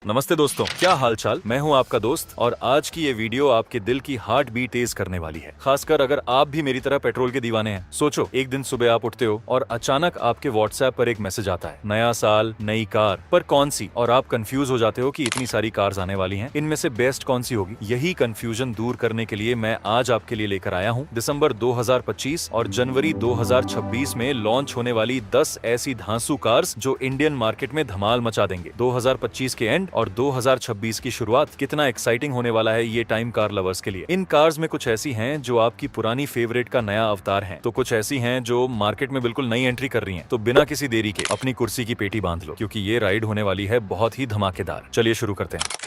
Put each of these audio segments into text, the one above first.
नमस्ते दोस्तों, क्या हाल चाल। मैं हूं आपका दोस्त और आज की ये वीडियो आपके दिल की हार्ट बीट तेज करने वाली है। खासकर अगर आप भी मेरी तरह पेट्रोल के दीवाने हैं। सोचो, एक दिन सुबह आप उठते हो और अचानक आपके व्हाट्सएप पर एक मैसेज आता है, नया साल नई कार, पर कौन सी। और आप कंफ्यूज हो जाते हो कि इतनी सारी कार्स आने वाली हैं, इनमें से बेस्ट कौन सी होगी। यही कंफ्यूजन दूर करने के लिए मैं आज आपके लिए लेकर आया हूँ दिसंबर 2025 और जनवरी 2026 में लॉन्च होने वाली 10 ऐसी धांसू कार्स जो इंडियन मार्केट में धमाल मचा देंगे। 2025 के एंड और 2026 की शुरुआत कितना एक्साइटिंग होने वाला है ये टाइम कार लवर्स के लिए। इन कार्स में कुछ ऐसी हैं जो आपकी पुरानी फेवरेट का नया अवतार हैं, तो कुछ ऐसी हैं जो मार्केट में बिल्कुल नई एंट्री कर रही हैं। तो बिना किसी देरी के अपनी कुर्सी की पेटी बांध लो, क्योंकि ये राइड होने वाली है बहुत ही धमाकेदार। चलिए शुरू करते हैं।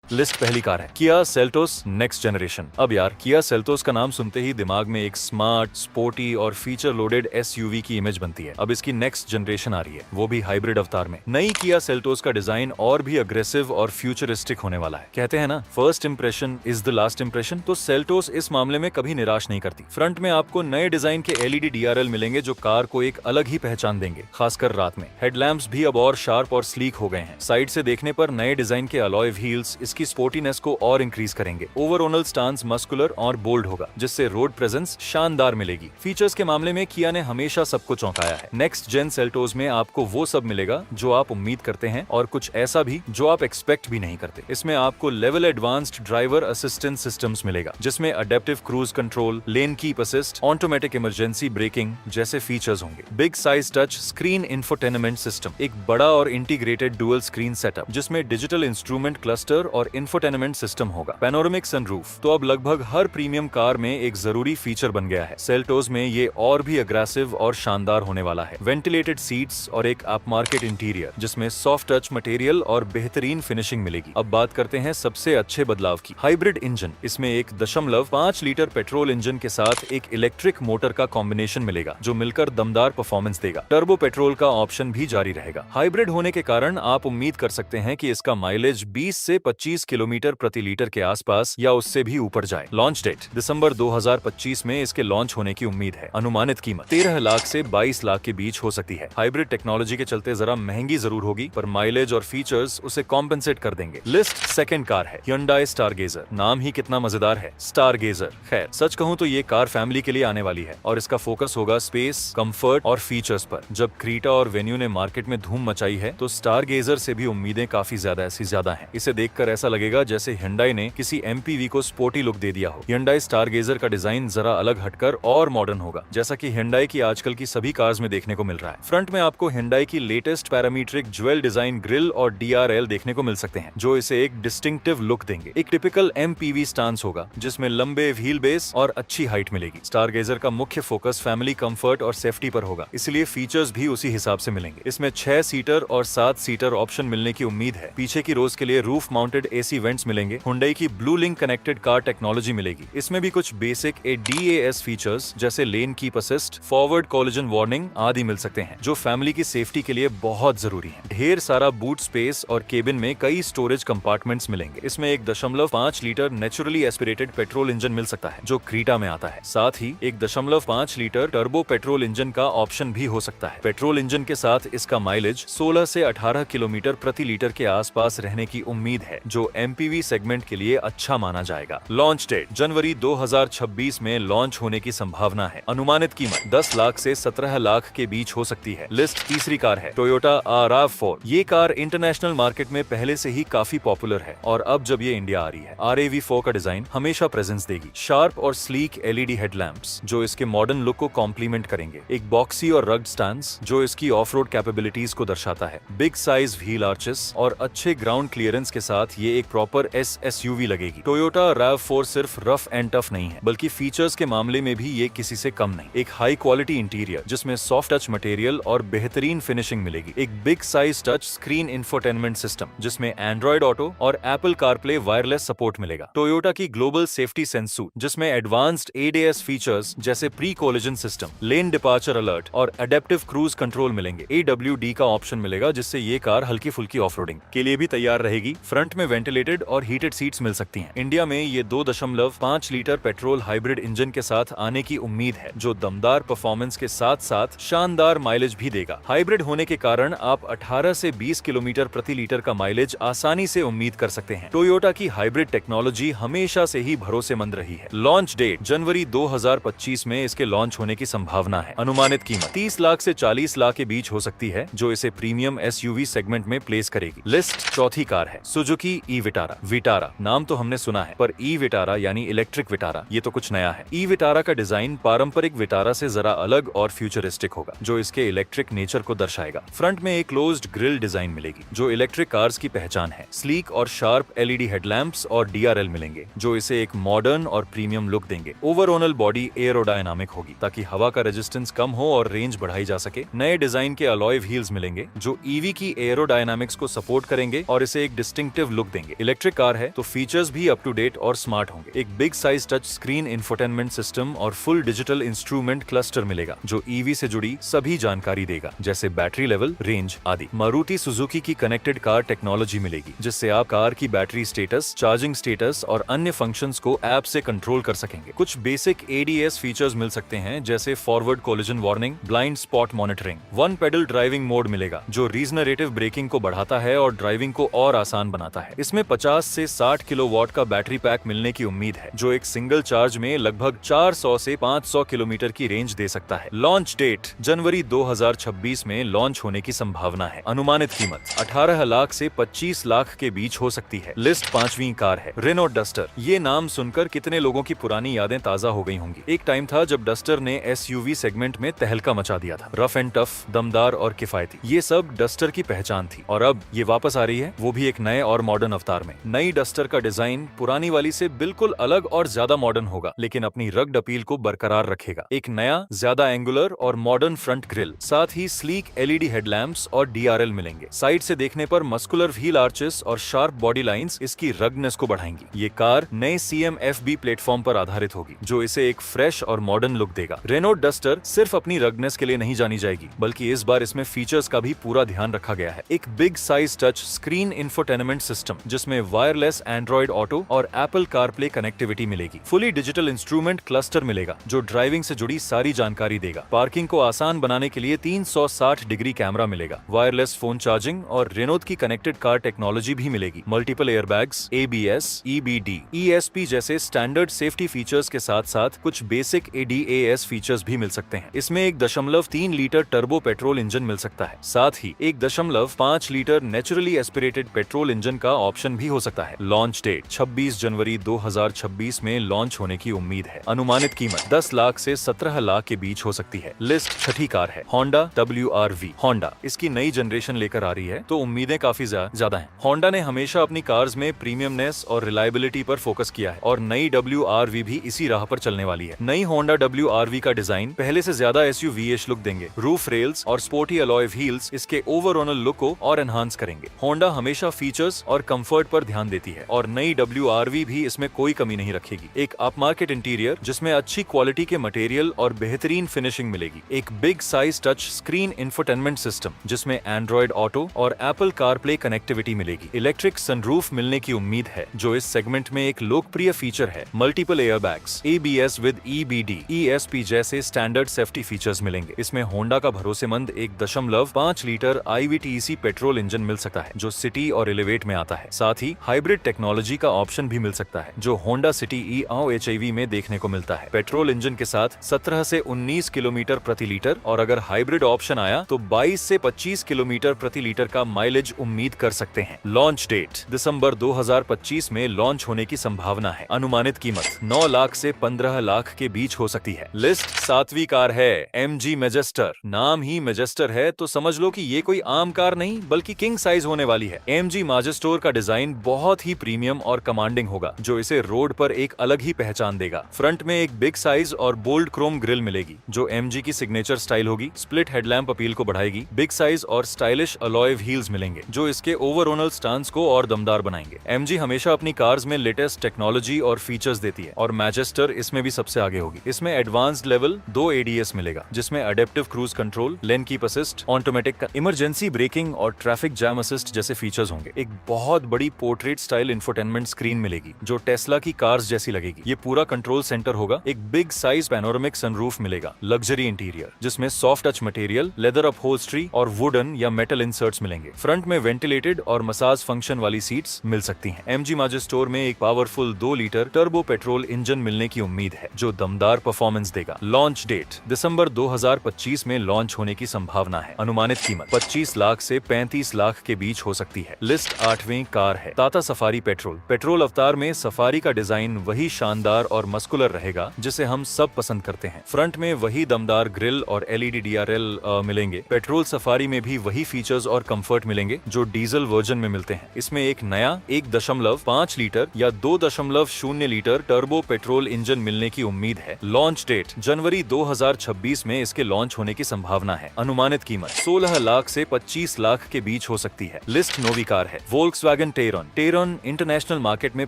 लिस्ट पहली कार है किया सेल्टोस नेक्स्ट जनरेशन। अब यार, किया सेल्टोस का नाम सुनते ही दिमाग में एक स्मार्ट, स्पोर्टी और फीचर लोडेड एसयूवी की इमेज बनती है। अब इसकी नेक्स्ट जनरेशन आ रही है, वो भी हाइब्रिड अवतार में। नई किया सेल्टोस का डिजाइन और भी अग्रेसिव और फ्यूचरिस्टिक होने वाला है। कहते हैं ना, first impression is the last impression. तो सेल्टोस इस मामले में कभी निराश नहीं करती। फ्रंट में आपको नए डिजाइन के एलईडी डीआरएल मिलेंगे जो कार को एक अलग ही पहचान देंगे, खासकर रात में। हेडलैम्प्स भी अब और शार्प और स्लीक हो गए हैं। साइड से देखने पर नए डिजाइन के अलॉय व्हील्स इसकी स्पोर्टीनेस को और इंक्रीज करेंगे। ओवरऑल स्टांस मस्कुलर और बोल्ड होगा, जिससे रोड प्रेजेंस शानदार मिलेगी। फीचर्स के मामले में किया ने हमेशा सबको चौंकाया है। नेक्स्ट जेन सेल्टोस में आपको वो सब मिलेगा जो आप उम्मीद करते हैं और कुछ ऐसा भी जो आप एक्सपेक्ट भी नहीं करते। इसमें आपको level advanced driver assistance systems मिलेगा, जिसमें adaptive cruise control, lane keep assist, automatic emergency breaking जैसे फीचर्स होंगे। Big size touch screen infotainment system, एक बड़ा और इंटीग्रेटेड डुअल स्क्रीन सेटअप जिसमें डिजिटल इंस्ट्रूमेंट क्लस्टर और इंफोटेनमेंट सिस्टम होगा। पैनोरामिक सनरूफ तो अब लगभग हर प्रीमियम कार में एक जरूरी फीचर बन गया है। सेल्टोस में ये और भी अग्रेसिव और शानदार होने वाला है। वेंटिलेटेड सीट्स और एक अपमार्केट इंटीरियर जिसमें सॉफ्ट टच मटेरियल और बेहतरीन फिनिशिंग मिलेगी। अब बात करते हैं सबसे अच्छे बदलाव की, हाइब्रिड इंजन। इसमें 1.5 लीटर पेट्रोल इंजन के साथ एक इलेक्ट्रिक मोटर का कॉम्बिनेशन मिलेगा जो मिलकर दमदार परफॉर्मेंस देगा। टर्बो पेट्रोल का ऑप्शन भी जारी रहेगा। हाइब्रिड होने के कारण आप उम्मीद कर सकते हैं कि इसका माइलेज 20 से 25 किलोमीटर प्रति लीटर के आसपास या उससे भी ऊपर जाए। लॉन्च डेट दिसंबर 2025 में इसके लॉन्च होने की उम्मीद है। अनुमानित कीमत 13 लाख से 22 लाख के बीच हो सकती है। हाइब्रिड टेक्नोलॉजी के चलते जरा महंगी जरूर होगी, पर माइलेज और फीचर्स उसे कॉम्पेंसेट कर देंगे। लिस्ट सेकंड कार है Hyundai स्टारगेजर। नाम ही कितना मजेदार है, स्टारगेजर। खैर, सच कहूं तो ये कार फैमिली के लिए आने वाली है और इसका फोकस होगा स्पेस, कंफर्ट और फीचर्स पर। जब क्रीटा और वेन्यू ने मार्केट में धूम मचाई है, तो स्टारगेजर से भी उम्मीदें काफी ज्यादा हैं। इसे देखकर ऐसा लगेगा जैसे Hyundai ने किसी एमपीवी को स्पोर्टी लुक दे दिया हो। Hyundai स्टारगेजर का डिजाइन जरा अलग हटकर और मॉडर्न होगा, जैसा कि Hyundai की आजकल की सभी कार्स में देखने को मिल रहा है। फ्रंट में आपको Hyundai की latest parametric jewel design grill और डीआरएल देखने को मिल सकते हैं, जो इसे एक डिस्टिंक्टिव लुक देंगे। एक टिपिकल एमपीवी स्टांस होगा जिसमें लंबे व्हील बेस और अच्छी हाइट मिलेगी। स्टारगेजर का मुख्य फोकस फैमिली कंफर्ट और सेफ्टी पर होगा, इसलिए फीचर्स भी उसी हिसाब से मिलेंगे। इसमें 6 सीटर और 7 सीटर ऑप्शन मिलने की उम्मीद है। पीछे की रोज के लिए रूफ माउंटेड एसी वेंट्स मिलेंगे। Hyundai की blue link connected car technology मिलेगी। इसमें भी कुछ बेसिक DAS फीचर्स जैसे lane keep assist, forward collision warning आदि मिल सकते हैं, जो फैमिली की सेफ्टी के लिए बहुत जरूरी है। ढेर सारा बूट स्पेस और केबिन में कई स्टोरेज कंपार्टमेंट्स मिलेंगे। इसमें 1.5 litre naturally aspirated petrol engine मिल सकता है, जो क्रीटा में आता है। साथ ही 1.5 लीटर टर्बो पेट्रोल इंजन का ऑप्शन भी हो सकता है। पेट्रोल इंजन के साथ इसका माइलेज 16 से 18 किलोमीटर प्रति लीटर के आसपास रहने की उम्मीद है, जो एमपीवी सेगमेंट के लिए अच्छा माना जाएगा। लॉन्च डेट जनवरी 2026 में लॉन्च होने की संभावना है। अनुमानित कीमत 10 लाख से 17 लाख के बीच हो सकती है। लिस्ट तीसरी कार है टोयोटा RAV4। ये कार इंटरनेशनल मार्केट में पहले से ही काफी पॉपुलर है और अब जब ये इंडिया आ रही है, RAV4 का डिजाइन हमेशा प्रेजेंस देगी। शार्प और स्लीक एलईडी हेडलैम्प्स जो इसके मॉडर्न लुक को कॉम्प्लीमेंट करेंगे। एक बॉक्सी और रग्ड स्टांस जो इसकी ऑफ रोड कैपेबिलिटीज को दर्शाता है। बिग साइज व्हील आर्चेस और अच्छे ग्राउंड क्लियरेंस के साथ ये एक प्रॉपर SUV लगेगी। टोयोटा RAV4 सिर्फ रफ एंड टफ नहीं है, बल्कि फीचर्स के मामले में भी ये किसी से कम नहीं। एक हाई क्वालिटी इंटीरियर जिसमें सॉफ्ट टच मटेरियल और बेहतरीन फिनिशिंग मिलेगी। एक big size touch screen infotainment system जिसमें एंड्रॉइड ऑटो और एप्पल कारप्ले वायरलेस सपोर्ट मिलेगा। टोयोटा की ग्लोबल सेफ्टी सेंस सूट जिसमें एडवांस्ड ADAS फीचर्स जैसे pre collision system, lane departure alert और अडेप्टिव क्रूज कंट्रोल मिलेंगे। AWD का ऑप्शन मिलेगा जिससे ये कार हल्की फुल्की ऑफ रोडिंग के लिए भी तैयार रहेगी। फ्रंट में वेंटिलेटेड और हीटेड सीट्स मिल सकती हैं। इंडिया में ये 2.5 लीटर पेट्रोल हाइब्रिड इंजन के साथ आने की उम्मीद है, जो दमदार परफॉर्मेंस के साथ साथ शानदार माइलेज भी देगा। हाइब्रिड होने के कारण आप 18 से 20 किलोमीटर प्रति लीटर का माइलेज आसानी से उम्मीद कर सकते हैं। टोयोटा की हाइब्रिड टेक्नोलॉजी हमेशा से ही भरोसेमंद रही है। लॉन्च डेट जनवरी 2025 में इसके लॉन्च होने की संभावना है। अनुमानित कीमत 30 लाख से 40 लाख के बीच हो सकती है, जो इसे प्रीमियम एसयूवी सेगमेंट में प्लेस करेगी। लिस्ट चौथी कार है सुजुकी ई विटारा। विटारा नाम तो हमने सुना है, पर ई विटारा यानी इलेक्ट्रिक विटारा ये तो कुछ नया है। ई विटारा का डिजाइन पारंपरिक विटारा से जरा अलग और फ्यूचरिस्टिक होगा, जो इसके इलेक्ट्रिक नेचर को दर्शाएगा। फ्रंट में एक क्लोज्ड ग्रिल डिजाइन मिलेगी, जो इलेक्ट्रिक कार्स की पहचान है। स्लीक और शार्प एलईडी हेडलैम्प्स और डीआरएल मिलेंगे, जो इसे एक मॉडर्न और प्रीमियम लुक देंगे। ओवरऑल बॉडी एरोडायनामिक होगी, ताकि हवा का रेजिस्टेंस कम हो और रेंज बढ़ाई जा सके। नए डिजाइन के अलॉय व्हील्स मिलेंगे, जो ईवी की एरोडायनामिक्स को सपोर्ट करेंगे और इसे एक डिस्टिंक्टिव लुक देंगे। इलेक्ट्रिक कार है तो फीचर्स भी अप टू डेट और स्मार्ट होंगे। एक big size touch screen infotainment system और फुल डिजिटल इंस्ट्रूमेंट क्लस्टर मिलेगा, जो ईवी से जुड़ी सभी जानकारी देगा, जैसे बैटरी लेवल, रेंज आदि। मारुति सुजुकी की कनेक्टेड कार टेक्नोलॉजी मिलेगी, जिससे आप कार की बैटरी स्टेटस, चार्जिंग स्टेटस और अन्य फंक्शंस को ऐप से कंट्रोल कर सकेंगे। कुछ बेसिक एडीएस फीचर्स मिल सकते हैं, जैसे forward collision warning, blind spot monitoring. One pedal driving mode मिलेगा, जो रीजनरेटिव ब्रेकिंग को बढ़ाता है और ड्राइविंग को और आसान बनाता है। इसमें 50 से 60 किलोवाट का बैटरी पैक मिलने की उम्मीद है, जो एक सिंगल चार्ज में लगभग 400 से 500 किलोमीटर की रेंज दे सकता है। लॉन्च डेट जनवरी 2026 में लॉन्च होने की संभावना है। अनुमानित कीमत 18 लाख से 25 लाख के बीच हो सकती है। लिस्ट पांचवी कार है रेनो डस्टर। ये नाम सुनकर कितने लोगों की पुरानी यादें ताजा हो गई होंगी। एक टाइम था जब डस्टर ने एसयूवी सेगमेंट में तहलका मचा दिया था। रफ एंड टफ, दमदार और किफायती, ये सब डस्टर की पहचान थी। और अब ये वापस आ रही है, वो भी एक नए और मॉडर्न अवतार में। नई डस्टर का डिजाइन पुरानी वाली से बिल्कुल अलग और ज्यादा मॉडर्न होगा, लेकिन अपनी रग्ड अपील को बरकरार रखेगा। एक नया, ज्यादा एंगुलर और मॉडर्न फ्रंट ग्रिल, साथ ही स्लीक एलईडी हेडलैम्प्स और डीआरएल मिलेंगे। साइड से देखने पर मस्कुलर व्हील आर्चेस और शार्प बॉडी लाइंस इसकी रग्डनेस को बढ़ाएंगी। ये कार नए CMFB प्लेटफॉर्म पर आधारित होगी, जो इसे एक फ्रेश और मॉडर्न लुक देगा। रेनो डस्टर सिर्फ अपनी रग्डनेस के लिए नहीं जानी जाएगी, बल्कि इस बार इसमें फीचर्स का भी पूरा ध्यान रखा गया है। एक big size touch screen infotainment system, जिसमें वायरलेस एंड्रॉइड ऑटो और एप्पल कारप्ले कनेक्टिविटी मिलेगी। फुली डिजिटल इंस्ट्रूमेंट क्लस्टर मिलेगा, जो ड्राइविंग से जुड़ी सारी जानकारी देगा। पार्किंग को आसान बनाने के लिए 360 डिग्री कैमरा मिलेगा। वायरलेस फोन चार्जिंग और रेनो की कनेक्टेड कार टेक्नोलॉजी भी मिलेगी। Multiple airbags, ABS, EBD, ESP जैसे स्टैंडर्ड सेफ्टी फीचर्स के साथ साथ कुछ बेसिक ADAS फीचर्स भी मिल सकते हैं। इसमें 1.3 लीटर टर्बो पेट्रोल इंजन मिल सकता है। साथ ही 1.5 litre naturally aspirated petrol engine का ऑप्शन भी हो सकता है। लॉन्च डेट 26 जनवरी 2026 में लॉन्च होने की उम्मीद है। अनुमानित कीमत 10 लाख से 17 लाख के बीच हो सकती है। लिस्ट छठी कार है होंडा WRV। होंडा इसकी नई जनरेशन लेकर आ रही है, तो उम्मीदें काफी ज्यादा हैं। होंडा ने हमेशा अपनी कार्स में प्रीमियमनेस और रिलायबिलिटी पर फोकस किया है, और नई WRV भी इसी राह पर चलने वाली है। नई होंडा WRV का डिजाइन पहले से ज्यादा SUV-ish लुक देंगे। रूफ रेल्स और स्पोर्टी अलॉय व्हील्स इसके ओवरऑल लुक को और एनहांस करेंगे। होंडा हमेशा फीचर्स और कंफर्ट पर ध्यान देती है, और नई WRV भी इसमें कोई कमी नहीं रखेगी। एक अपमार्केट इंटीरियर, जिसमें अच्छी क्वालिटी के मटेरियल और बेहतरीन फिनिशिंग मिलेगी। एक big size touch screen infotainment system, जिसमें एंड्रॉइड ऑटो और एप्पल कारप्ले कनेक्टिविटी मिलेगी। इलेक्ट्रिक सनरूफ मिलने की उम्मीद है, जो इस सेगमेंट में एक लोकप्रिय फीचर है। Multiple airbags, ABS with EBD, ESP जैसे स्टैंडर्ड सेफ्टी फीचर्स मिलेंगे। इसमें होंडा का भरोसेमंद 1.5 लीटर IVTEC पेट्रोल इंजन मिल सकता है, जो सिटी और एलिवेट में आता है। साथ ही हाइब्रिड टेक्नोलॉजी का ऑप्शन भी मिल सकता है, जो होंडा सिटी eHEV में देखने को मिलता है। पेट्रोल इंजन के साथ 17 से 19 किलोमीटर प्रति लीटर, और अगर हाइब्रिड ऑप्शन आया तो 22 से 25 किलोमीटर प्रति लीटर का माइलेज उम्मीद कर सकते हैं। लॉन्च डेट दिसंबर 2025 में लॉन्च होने की संभावना है। अनुमानित कीमत 9 लाख से 15 लाख के बीच हो सकती है। लिस्ट सातवीं कार है MG मैजेस्टर। नाम ही मैजेस्टर है, तो समझ लो कि ये कोई आम कार नहीं बल्कि किंग साइज होने वाली है। MG मैजेस्टर का डिजाइन बहुत ही प्रीमियम और कमांडिंग होगा, जो इसे रोड पर एक अलग ही पहचान देगा। फ्रंट में एक बिग साइज और बोल्ड क्रोम ग्रिल मिलेगी, जो MG की सिग्नेचर स्टाइल होगी। स्प्लिट हेडलैम्प अपील को बढ़ाएगी। बिग साइज और स्टाइलिश अलॉय व्हील्स मिलेंगे, जो इसके ओवरऑल स्टांस को और दमदार बनाएंगे। MG हमेशा अपनी कार्स में लेटेस्ट टेक्नोलॉजी और फीचर्स देती है, और मैजेस्टर इसमें भी सबसे आगे होगी। इसमें एडवांस्ड लेवल 2 ADS मिलेगा, जिसमें adaptive cruise control, lane keep assist, automatic emergency breaking और ट्रैफिक जैम असिस्ट जैसे फीचर्स होंगे। एक बहुत बड़ी पोर्ट्रेट स्टाइल इंफोटेनमेंट स्क्रीन मिलेगी जो टेस्ला की कार्स जैसी लगेगी। ये पूरा कंट्रोल सेंटर होगा, एक बिग साइज पैनोरामिक सनरूफ मिलेगा, लग्जरी इंटीरियर जिसमें soft touch material, leather upholstery और वुडन या मेटल इंसर्ट्स मिलेंगे। फ्रंट में वेंटिलेटेड और मसाज फंक्शन वाली सीट्स मिल सकती हैं। MG माजेस्टोर में एक powerful 2 litre turbo petrol engine मिलने की उम्मीद है जो दमदार परफॉर्मेंस देगा। लॉन्च डेट दिसंबर 2025 में लॉन्च होने की संभावना है। अनुमानित कीमत 25 लाख से 35 लाख के बीच हो सकती है। लिस्ट 8वीं कार है टाटा सफारी पेट्रोल। पेट्रोल अवतार में सफारी का डिजाइन वही शानदार और मस्कुलर रहेगा जिसे हम सब पसंद करते हैं। फ्रंट में वही दमदार ग्रिल और LED DRL मिलेंगे। पेट्रोल सफारी में भी वही फीचर्स और कंफर्ट मिलेंगे जो डीजल वर्जन में मिलते हैं। इसमें एक नया 1.5 लीटर या 2.0 लीटर टर्बो पेट्रोल इंजन मिलने की उम्मीद है। लॉन्च डेट जनवरी 2026 में इसके लॉन्च होने की संभावना है। अनुमानित कीमत 16 लाख से 25 लाख के बीच हो सकती है। लिस्ट 9वीं कार है Volkswagen Tayron. Tayron international market में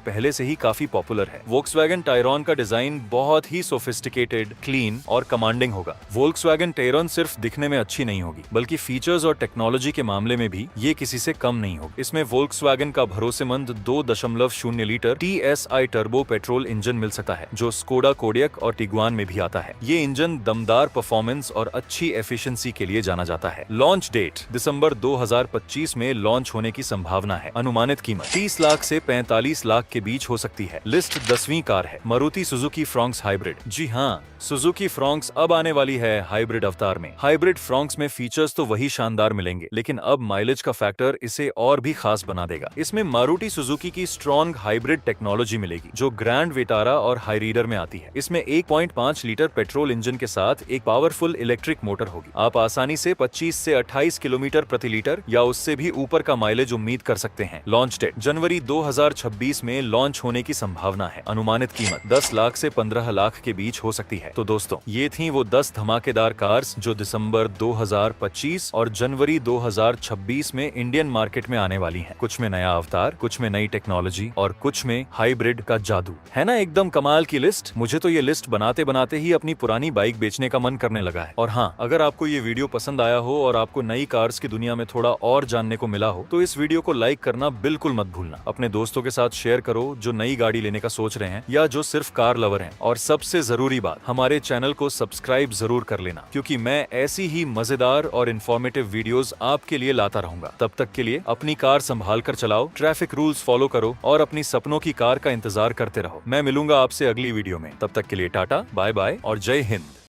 पहले से ही काफी पॉपुलर है। वोल्क्सवैगन टायरॉन का डिजाइन बहुत ही सोफिस्टिकेटेड, क्लीन और कमांडिंग होगा। वोल्क्सवैगन टेरॉन सिर्फ दिखने में अच्छी नहीं होगी बल्कि फीचर्स और टेक्नोलॉजी के मामले में भी ये किसी से कम नहीं होगी। इसमें वोल्क्सवैगन का भरोसेमंद 2.0 litre TSI turbo petrol engine मिल सकता है जो स्कोडा कोडियक और टिगुआन में भी आता है। ये इंजन दमदार परफॉर्मेंस और अच्छी एफिशिएंसी के लिए जाना जाता है। लॉन्च डेट दिसंबर 2025 में लॉन्च होने की संभावना है। अनुमानित कीमत 30 लाख से 45 लाख के बीच हो सकती है। लिस्ट 10वीं कार है मारुति सुजुकी फ्रॉन्क्स हाइब्रिड। जी हाँ, सुजुकी फ्रॉन्क्स अब आने वाली है हाइब्रिड अवतार में। हाइब्रिड फ्रॉन्क्स में फीचर्स तो वही शानदार मिलेंगे लेकिन अब माइलेज का फैक्टर इसे और भी खास बना देगा। इसमें मारुति सुजुकी की स्ट्रॉन्ग हाइब्रिड टेक्नोलॉजी मिलेगी जो ग्रैंड विटारा और हाईरीडर में आती है। इसमें 1.5 लीटर पेट्रोल इंजन के साथ एक पावरफुल इलेक्ट्रिक मोटर होगी। आप आसानी से 25 से 28 किलोमीटर प्रति लीटर या उससे भी ऊपर का माइलेज उम्मीद कर सकते हैं। लॉन्च डेट जनवरी 2026 में लॉन्च होने की संभावना है। अनुमानित कीमत 10 लाख से 15 लाख के बीच हो सकती है। तो दोस्तों, ये थी वो 10 धमाकेदार कार्स जो दिसंबर 2025 और जनवरी 2026 में इंडियन मार्केट में आने वाली हैं। कुछ में नया अवतार, कुछ में नई टेक्नोलॉजी और कुछ में हाइब्रिड का जादू। है ना एकदम कमाल की लिस्ट। मुझे तो ये लिस्ट बनाते बनाते ही अपनी पुरानी बाइक बेचने का मन करने लगा है। और हाँ, अगर आपको ये वीडियो पसंद आया हो और आपको नई कार्स की दुनिया में थोड़ा और जानने को मिला हो तो इस वीडियो को लाइक करना बिल्कुल मत भूलना। अपने दोस्तों के साथ शेयर करो जो नई गाड़ी लेने का सोच रहे हैं या जो सिर्फ कार लवर हैं। और सबसे जरूरी बात, हमारे चैनल को सब्सक्राइब जरूर कर लेना क्योंकि मैं ऐसी ही मजेदार और इन्फॉर्मेटिव वीडियोस आपके लिए लाता रहूंगा। तब तक के लिए अपनी कार संभाल कर चलाओ, ट्रैफिक रूल्स फॉलो करो और अपनी सपनों की कार का इंतजार करते रहो। मैं मिलूंगा आपसे अगली वीडियो में। तब तक के लिए टाटा, बाय बाय और जय हिंद।